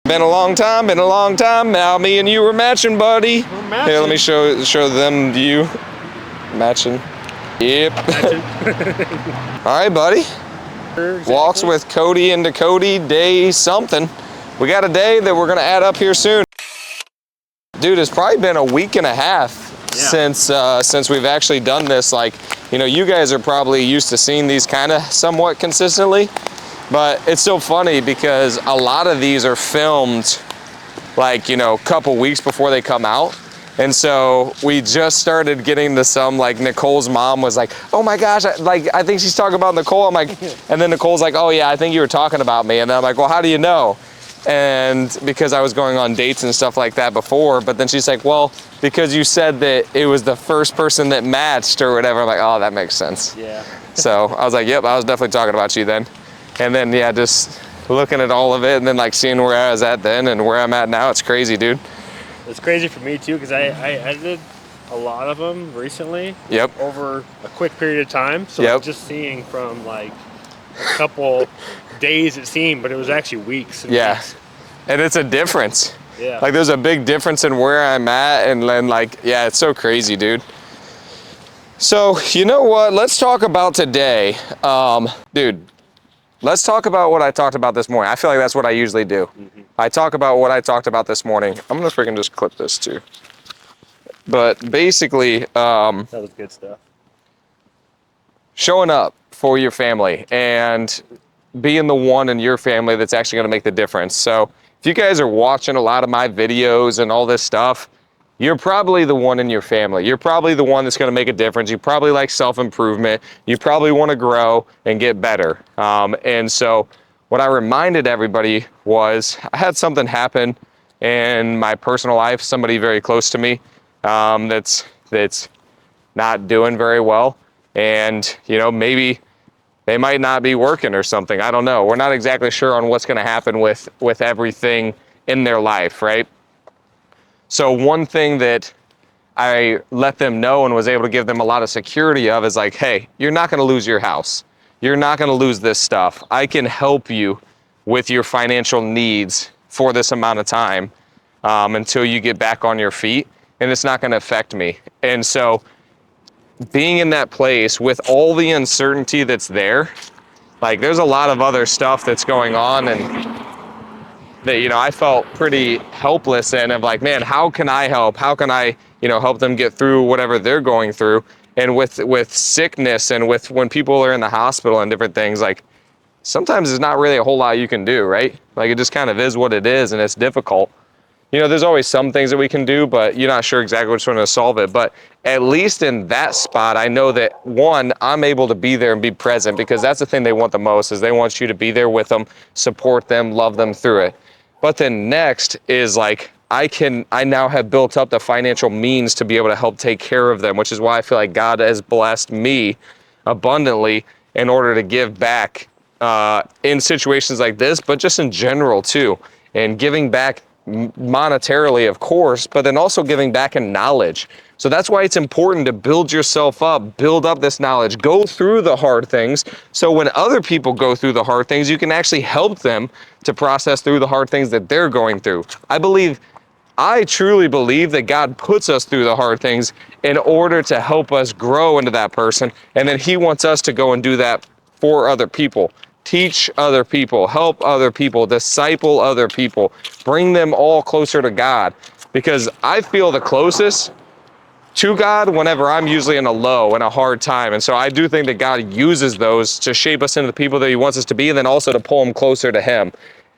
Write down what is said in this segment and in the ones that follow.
Been a long time, now me and you were matching, buddy. We're matching. Here, let me show them you. Matching. Yep. Matching. All right, buddy. Exactly. Walks with Cody and Dakota, day something. We got a day that we're gonna add up here soon. Dude, it's probably been a week and a half since we've actually done this. Like, you know, you guys are probably used to seeing these kind of somewhat consistently. But it's so funny because a lot of these are filmed like, you know, a couple weeks before they come out. And so we just started getting to some, like Nicole's mom was like, oh my gosh, I think she's talking about Nicole. I'm like, and then Nicole's like, oh yeah, I think you were talking about me. And then I'm like, well, how do you know? And because I was going on dates and stuff like that before, but then she's like, well, because you said that it was the first person that matched or whatever. I'm like, oh, that makes sense. Yeah. So I was like, yep, I was definitely talking about you then. And then, yeah, just looking at all of it and then like seeing where I was at then and where I'm at now, it's crazy, dude. It's crazy for me too, because I edited a lot of them recently. Yep. Over a quick period of time. So I'm just seeing from like a couple days it seemed, but it was actually weeks. And weeks. And it's a difference. Yeah. Like there's a big difference in where I'm at and then like, yeah, it's so crazy, dude. So, you know what? Let's talk about today. Dude. Let's talk about what I talked about this morning. I feel like that's what I usually do. I talk about what I talked about this morning. I'm gonna freaking just clip this too. But basically, that was good stuff. Showing up for your family and being the one in your family that's actually gonna make the difference. So if you guys are watching a lot of my videos and all this stuff, you're probably the one in your family. You're probably the one that's gonna make a difference. You probably like self-improvement. You probably wanna grow and get better. And so what I reminded everybody was I had something happen in my personal life, somebody very close to me that's not doing very well. And you know, maybe they might not be working or something, I don't know. We're not exactly sure on what's gonna happen with everything in their life, right? So one thing that I let them know and was able to give them a lot of security of is like, hey, you're not gonna lose your house. You're not gonna lose this stuff. I can help you with your financial needs for this amount of time until you get back on your feet, and it's not gonna affect me. And so being in that place with all the uncertainty that's there, like there's a lot of other stuff that's going on and that, you know, I felt pretty helpless in of like, man, how can I help? How can I, you know, help them get through whatever they're going through? And with sickness and with when people are in the hospital and different things, like sometimes there's not really a whole lot you can do, right? Like it just kind of is what it is and it's difficult. You know, there's always some things that we can do, but you're not sure exactly which one to solve it. But at least in that spot, I know that one, I'm able to be there and be present because that's the thing they want the most is they want you to be there with them, support them, love them through it. But then next is like, I now have built up the financial means to be able to help take care of them, which is why I feel like God has blessed me abundantly in order to give back in situations like this, but just in general too. And giving back monetarily, of course, but then also giving back in knowledge. So that's why it's important to build yourself up, build up this knowledge, go through the hard things. So when other people go through the hard things, you can actually help them to process through the hard things that they're going through. I truly believe that God puts us through the hard things in order to help us grow into that person. And then he wants us to go and do that for other people. Teach other people, help other people, disciple other people, bring them all closer to God. Because I feel the closest to God whenever I'm usually in a low and a hard time. And so I do think that God uses those to shape us into the people that he wants us to be and then also to pull them closer to him.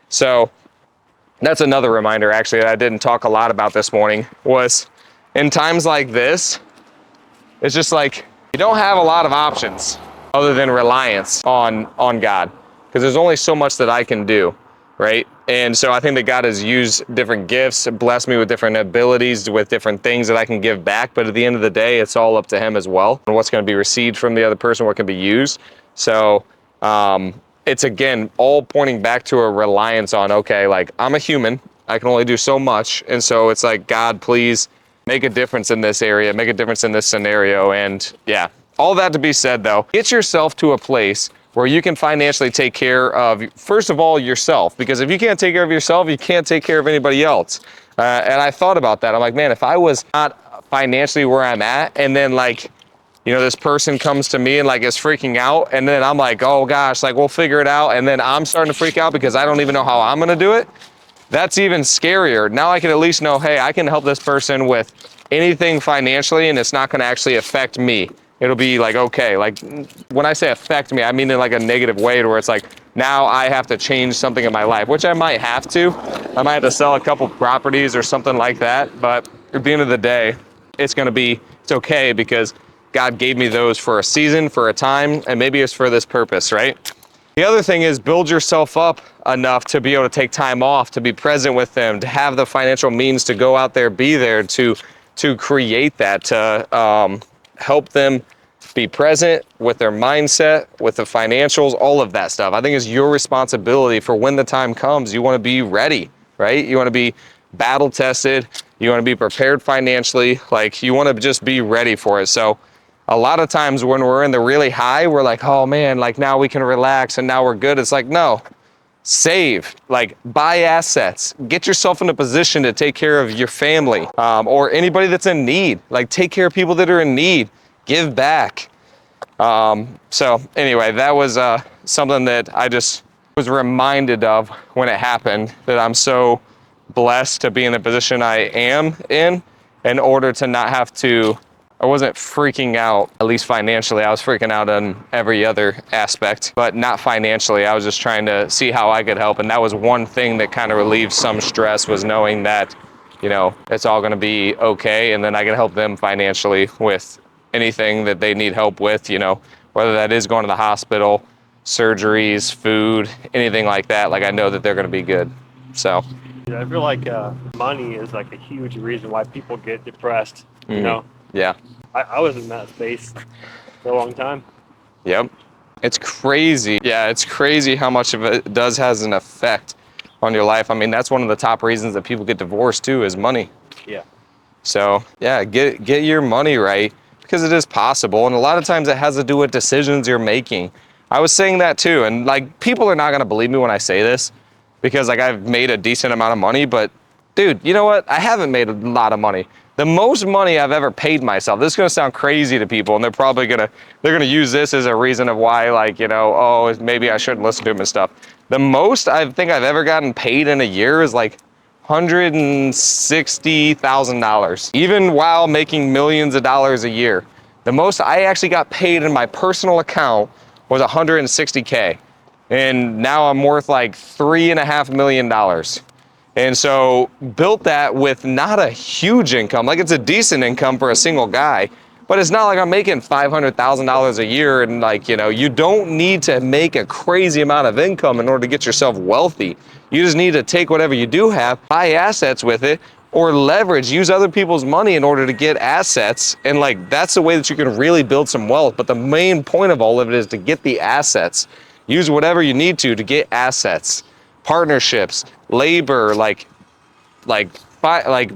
So that's another reminder actually that I didn't talk a lot about this morning was in times like this, it's just like you don't have a lot of options other than reliance on God because there's only so much that I can do, right? And so I think that God has used different gifts, blessed me with different abilities, with different things that I can give back. But at the end of the day, it's all up to him as well. And what's going to be received from the other person, what can be used. So it's again, all pointing back to a reliance on, okay, like I'm a human, I can only do so much. And so it's like, God, please make a difference in this area, make a difference in this scenario. And yeah, all that to be said though, get yourself to a place where you can financially take care of, first of all, yourself, because if you can't take care of yourself, you can't take care of anybody else. And I thought about that. I'm like, man, if I was not financially where I'm at, and then like, you know, this person comes to me and like is freaking out, and then I'm like, oh gosh, like we'll figure it out, and then I'm starting to freak out because I don't even know how I'm gonna do it, that's even scarier. Now I can at least know, hey, I can help this person with anything financially, and it's not gonna actually affect me. It'll be like, okay, like when I say affect me, I mean in like a negative way, to where it's like, now I have to change something in my life, which I might have to. I might have to sell a couple properties or something like that, but at the end of the day, it's okay, because God gave me those for a season, for a time, and maybe it's for this purpose, right? The other thing is build yourself up enough to be able to take time off, to be present with them, to have the financial means to go out there, be there, to create that, to help them be present with their mindset, with the financials, all of that stuff. I think it's your responsibility for when the time comes. You want to be ready, right? You want to be battle tested. You want to be prepared financially. Like, you want to just be ready for it. So a lot of times when we're in the really high, we're like, oh man, like now we can relax and now we're good. It's like, no, save, like buy assets, get yourself in a position to take care of your family, or anybody that's in need. Like, take care of people that are in need, give back. So anyway, that was something that I just was reminded of when it happened, that I'm so blessed to be in the position I am in order to not have to, I wasn't freaking out, at least financially. I was freaking out on every other aspect, but not financially. I was just trying to see how I could help. And that was one thing that kind of relieved some stress, was knowing that, you know, it's all going to be okay. And then I can help them financially with anything that they need help with, you know, whether that is going to the hospital, surgeries, food, anything like that. Like, I know that they're going to be good. So I feel like money is like a huge reason why people get depressed, you know? Yeah. I was in that space for a long time. Yep. It's crazy. Yeah, it's crazy how much of it has an effect on your life. I mean, that's one of the top reasons that people get divorced too, is money. Yeah. So yeah, get your money right, because it is possible. And a lot of times it has to do with decisions you're making. I was saying that too. And like, people are not going to believe me when I say this, because like, I've made a decent amount of money, but dude, you know what? I haven't made a lot of money. The most money I've ever paid myself, this is gonna sound crazy to people, and they're gonna use this as a reason of why, like, you know, oh, maybe I shouldn't listen to them and stuff. The most I think I've ever gotten paid in a year is like $160,000, even while making millions of dollars a year. The most I actually got paid in my personal account was $160K. And now I'm worth like $3.5 million. And so built that with not a huge income. Like, it's a decent income for a single guy, but it's not like I'm making $500,000 a year. And like, you know, you don't need to make a crazy amount of income in order to get yourself wealthy. You just need to take whatever you do have, buy assets with it, or leverage, use other people's money in order to get assets. And like, that's the way that you can really build some wealth. But the main point of all of it is to get the assets. Use whatever you need to get assets, partnerships, labor, like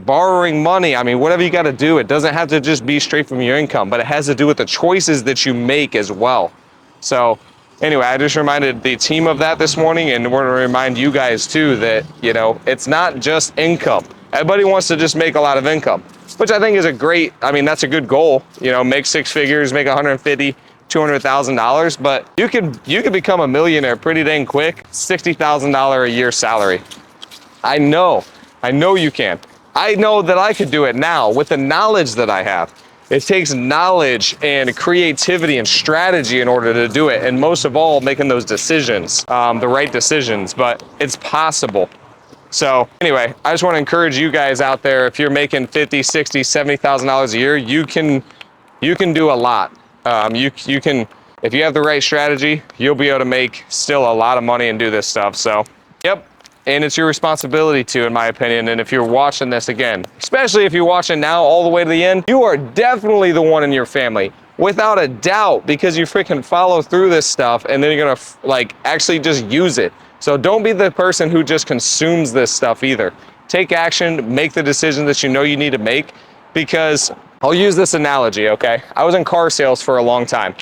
borrowing money. I mean, whatever you got to do. It doesn't have to just be straight from your income, but it has to do with the choices that you make as well. So anyway, I just reminded the team of that this morning, and we're going to remind you guys too that, you know, it's not just income. Everybody wants to just make a lot of income, which I think is that's a good goal. You know, make six figures, make $150,000, $200,000, but you could become a millionaire pretty dang quick. $60,000 a year salary. I know you can. I know that I could do it now with the knowledge that I have. It takes knowledge and creativity and strategy in order to do it. And most of all, making those decisions, the right decisions, but it's possible. So anyway, I just want to encourage you guys out there, if you're making $50,000, $60,000, $70,000 a year, you can do a lot. You can, if you have the right strategy, you'll be able to make still a lot of money and do this stuff. So, yep. And it's your responsibility to, in my opinion. And if you're watching this again, especially if you're watching now all the way to the end, you are definitely the one in your family, without a doubt, because you freaking follow through this stuff, and then you're gonna like actually just use it. So don't be the person who just consumes this stuff either. Take action, make the decision that you know you need to make, because I'll use this analogy, okay? I was in car sales for a long time.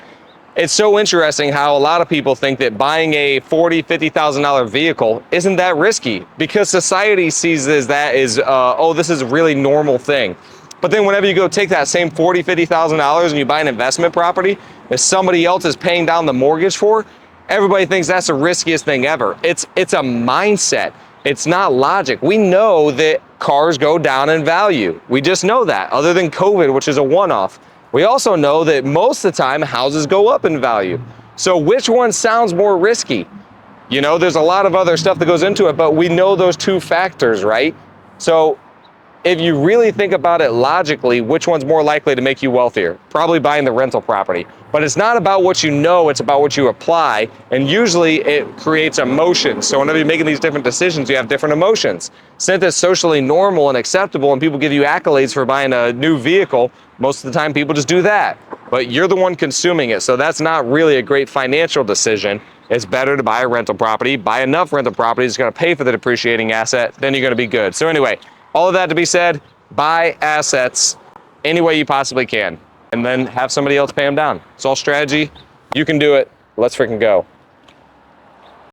it's so interesting how a lot of people think that buying a $40,000, $50,000 vehicle isn't that risky because society sees that as, oh, this is a really normal thing. But then whenever you go take that same $40,000, $50,000 and you buy an investment property that somebody else is paying down the mortgage for, everybody thinks that's the riskiest thing ever. It's a mindset. It's not logic. We know that cars go down in value. We just know that, other than COVID, which is a one-off. We also know that most of the time houses go up in value. So which one sounds more risky? You know, there's a lot of other stuff that goes into it, but we know those two factors, right? So if you really think about it logically, which one's more likely to make you wealthier? Probably buying the rental property. But it's not about what you know, it's about what you apply. And usually it creates emotions. So whenever you're making these different decisions, you have different emotions. Since it's socially normal and acceptable and people give you accolades for buying a new vehicle, most of the time people just do that. But you're the one consuming it. So that's not really a great financial decision. It's better to buy a rental property, buy enough rental properties that's gonna pay for the depreciating asset, then you're gonna be good. So anyway, all of that to be said, buy assets any way you possibly can, and then have somebody else pay them down. It's all strategy. You can do it. Let's freaking go.